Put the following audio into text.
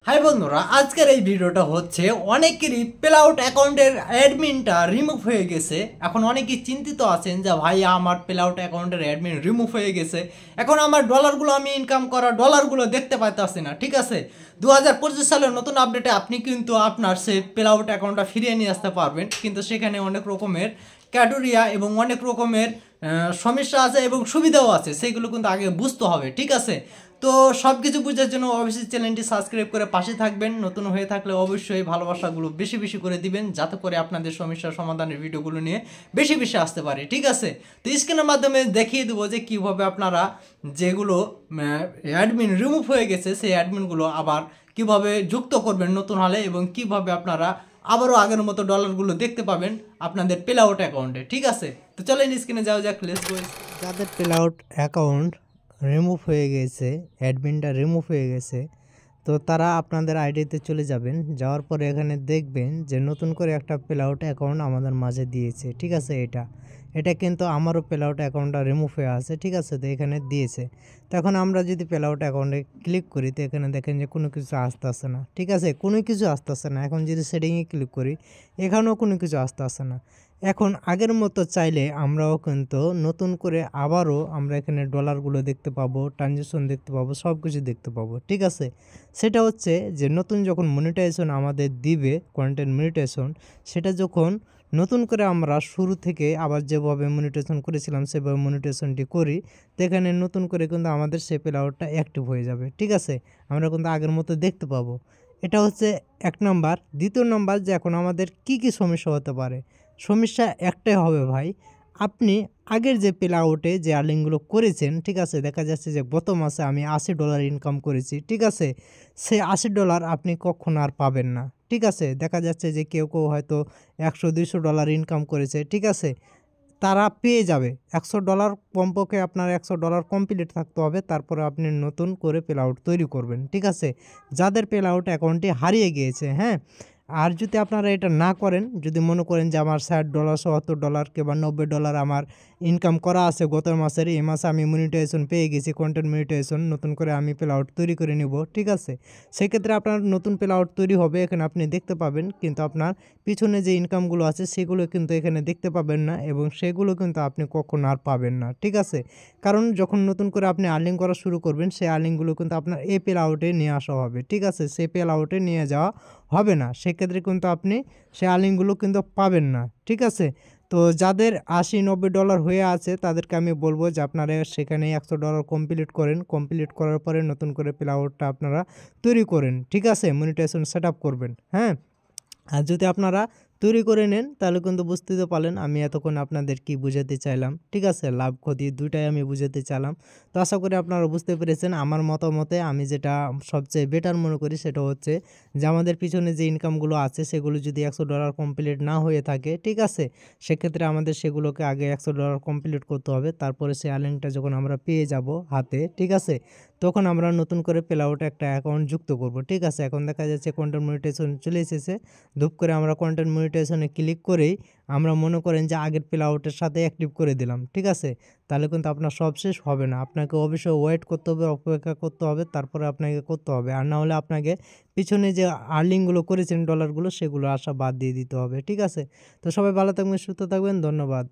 High বন্ধুরা, আজকের এই ভিডিওটা হচ্ছে অনেকেরই প্লে আউট অ্যাকাউন্টের অ্যাডমিনটা রিমুভ হয়ে গেছে। এখন অনেকেই চিন্তিত আছেন যে ভাই আমার প্লে আউট অ্যাকাউন্টের অ্যাডমিন রিমুভ হয়ে গেছে, এখন আমার ডলারগুলো আমি ইনকাম করা ডলারগুলো দেখতে পাইতেছি না। ঠিক আছে, 2025 সালের নতুন আপডেটে আপনি কিন্তু আপনার সেই প্লে আউট অ্যাকাউন্টটা ফিরিয়ে নিয়ে আসতে পারবেন, কিন্তু সেখানে অনেক রকমের ক্যাটেগরিয়া এবং অনেক রকমের সমস্যা আছে এবং সুবিধাও আছে, সেগুলো কিন্তু আগে বুঝতে হবে। ঠিক আছে, তো সব কিছু বোঝার জন্য অবশ্যই চ্যানেলটি সাবস্ক্রাইব করে পাশে থাকবেন। নতুন হয়ে থাকলে অবশ্যই ভালোবাসাগুলো বেশি বেশি করে দিবেন, যাতে করে আপনাদের সমস্যার সমাধানের ভিডিওগুলো নিয়ে বেশি বেশি আসতে পারে। ঠিক আছে, তো স্ক্রিনের মাধ্যমে দেখিয়ে দেবো যে কীভাবে আপনারা যেগুলো অ্যাডমিন রিমুভ হয়ে গেছে সেই অ্যাডমিনগুলো আবার কিভাবে যুক্ত করবেন নতুন হলে, এবং কিভাবে আপনারা আবারও আগের মতো ডলারগুলো দেখতে পাবেন আপনাদের প্লে আউট অ্যাকাউন্টে। ঠিক আছে, তো চলেন স্ক্রিনে যাওয়া যাক। Let's go. যাদের প্লে আউট অ্যাকাউন্ট রিমুভ হয়ে গেছে, অ্যাডমিনটা রিমুভ হয়ে গেছে, তো তারা আপনাদের আইডিতে চলে যাবেন। যাওয়ার পরে এখানে দেখবেন যে নতুন করে একটা প্লে আউট অ্যাকাউন্ট আমাদের মাঝে দিয়েছে। ঠিক আছে, এটা কিন্তু আমারও প্লে আউট অ্যাকাউন্টটা রিমুভ হয়ে আছে। ঠিক আছে, তো এখানে দিয়েছে। তো এখন আমরা যদি প্লে আউট অ্যাকাউন্টে ক্লিক করি, তো এখানে দেখেন যে কোনো কিছু আসতেছে না। ঠিক আছে, কোনো কিছু আসতেছে না। এখন যদি সেটিংয়ে ক্লিক করি, এখানেও কোনো কিছু আসতেছে না। এখন আগের মতো চাইলে আমরাও কিন্তু নতুন করে আবারও আমরা এখানে ডলারগুলো দেখতে পাবো, ট্রানজ্যাকশন দেখতে পাবো, সব কিছু দেখতে পাবো। ঠিক আছে, সেটা হচ্ছে যে নতুন যখন মনিটাইজেশন আমাদের দিবে, কন্টেন্ট মনিটাইজেশন, সেটা যখন নতুন করে আমরা শুরু থেকে আবার যেভাবে মনিটাইজেশন করেছিলাম সেভাবে মনিটাইজেশনটি করি, তো এখানে নতুন করে কিন্তু আমাদের সেই প্লে আউটটা অ্যাক্টিভ হয়ে যাবে। ঠিক আছে, আমরা কিন্তু আগের মতো দেখতে পাবো। এটা হচ্ছে এক নাম্বার। দ্বিতীয় নাম্বার, যে এখন আমাদের কি কি সমস্যা হতে পারে। সমস্যা একটাই হবে ভাই, আপনি আগের যে প্লে আউটে যে আর্নিংগুলো করেছেন, ঠিক আছে, দেখা যাচ্ছে যে গত মাসে আমি $80 ইনকাম করেছি। ঠিক আছে, সে $80 আপনি কখনো আর পাবেন না। ঠিক আছে, দেখা যাচ্ছে যে কেউ কেউ হয়তো $100-200 ইনকাম করেছে। ঠিক আছে, তারা পেয়ে যাবে $100। কমপক্ষে আপনার $100 কমপ্লিট থাকতে হবে, তারপরে আপনি নতুন করে প্লে আউট তৈরি করবেন। ঠিক আছে, যাদের প্লে আউট অ্যাকাউন্টটি হারিয়ে গিয়েছে। হ্যাঁ, আর যদি আপনারা এটা না করেন, যদি মনে করেন যে আমার $60, $70 কিংবা $90 আমার ইনকাম করা আছে গত মাসের, এই মাসে আমি মনিটাইজেশন পেয়ে গেছি, কন্টেন্ট মনিটাইজেশন, নতুন করে আমি প্লে আউট তৈরি করে নিব। ঠিক আছে, সেক্ষেত্রে আপনার নতুন প্লে আউট তৈরি হবে, এখানে আপনি দেখতে পাবেন, কিন্তু আপনার পিছনে যে ইনকামগুলো আছে সেগুলো কিন্তু এখানে দেখতে পাবেন না, এবং সেগুলো কিন্তু আপনি কখনো আর পাবেন না। ঠিক আছে, কারণ যখন নতুন করে আপনি আর্নিং করা শুরু করবেন, সেই আর্নিংগুলো কিন্তু আপনার এই প্লে আউটে নিয়ে আসা হবে। ঠিক আছে, সেই প্লে আউটে নিয়ে যাওয়া হবে না, সেক্ষেত্রে কিন্তু আপনি সেই আর্নিংগুলো কিন্তু পাবেন না। ঠিক আছে, তো যাদের $80-90 হয়ে আছে তাদেরকে আমি বলবো যে আপনারা সেখানে $100 কমপ্লিট করেন। কমপ্লিট করার পরে নতুন করে প্লে আউটটা আপনারা তৈরি করেন। ঠিক আছে, মনিটাইজেশন সেট আপ করবেন। হ্যাঁ, আর যদি আপনারা তৈরি করে নেন, তাহলে কিন্তু বুঝতে তো পারলেন আমি এতক্ষণ আপনাদের কি বুঝাতে চাইলাম। ঠিক আছে, লাভ ক্ষতি দুইটাই আমি বুঝাতে চাইলাম। তো আশা করি আপনারা বুঝতে পেরেছেন। আমার মতামতে আমি যেটা সবচেয়ে বেটার মনে করি সেটা হচ্ছে যে আমাদের পিছনে যে ইনকামগুলো আছে সেগুলো যদি $100 কমপ্লিট না হয়ে থাকে, ঠিক আছে, সেক্ষেত্রে আমাদের সেগুলোকে আগে $100 কমপ্লিট করতে হবে। তারপরে সেই আর্নিংটা যখন আমরা পেয়ে যাব হাতে, ঠিক আছে, তখন আমরা নতুন করে প্লে আউটে একটা অ্যাকাউন্ট যুক্ত করব। ঠিক আছে, এখন দেখা যাচ্ছে কন্টেন্ট মনিটাইজেশন চলে এসেছে। ধুপ করে আমরা কন্টেন্ট মনিটাইজেশনে ক্লিক করেই আমরা মনে করেন যে আগের প্লে আউটের সাথে অ্যাক্টিভ করে দিলাম। ঠিক আছে, তাহলে কিন্তু আপনার সব শেষ হবে না, আপনাকে অবশ্যই ওয়েট করতে হবে, অপেক্ষা করতে হবে, তারপরে আপনাকে করতে হবে। আর না হলে আপনাকে পিছনে যে আর্নিংগুলো করেছেন ডলারগুলো, সেগুলো আসা বাদ দিয়ে দিতে হবে। ঠিক আছে, তো সবাই ভালো থাকবেন, সুস্থ থাকবেন, ধন্যবাদ।